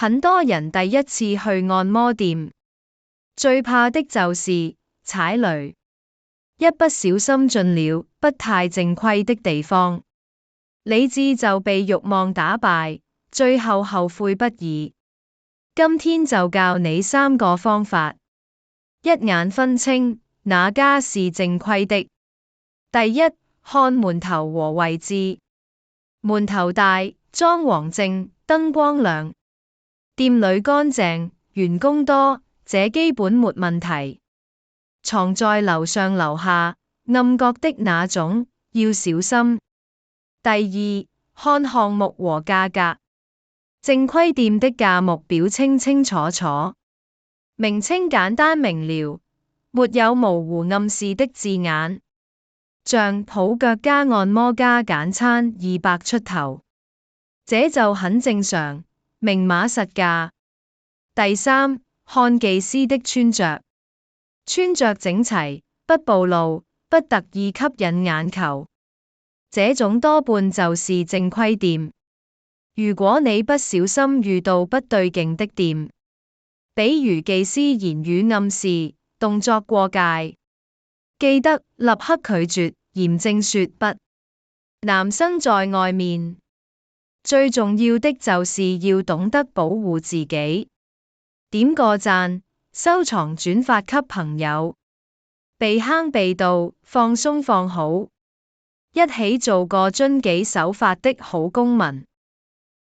很多人第一次去按摩店，最怕的就是踩雷，一不小心進了不太正規的地方，理智就被慾望打敗，最後後悔不已。今天就教你3個方法，一眼分清哪家是正規的。第一，看門頭和位置，門頭大，裝潢正，燈光亮，店裏乾淨，員工多，這基本沒問題。藏在樓上樓下，暗角的那種，要小心。第二，看項目和價格，正規店的價目表清清楚楚，名稱簡單明了，沒有模糊暗示的字眼，像抱腳加按摩加簡餐200出頭，這就很正常，明碼實價。第三，看技師的穿着，穿着整齊，不暴露，不特意吸引眼球，這種多半就是正規店。如果你不小心遇到不對勁的店，比如技師言語暗示，動作過界，記得立刻拒絕，嚴正說不。男生在外面，最重要的就是要懂得保護自己，點個讚，收藏轉發給朋友，避坑避盜，放鬆放好，一起做個遵紀守法的好公民。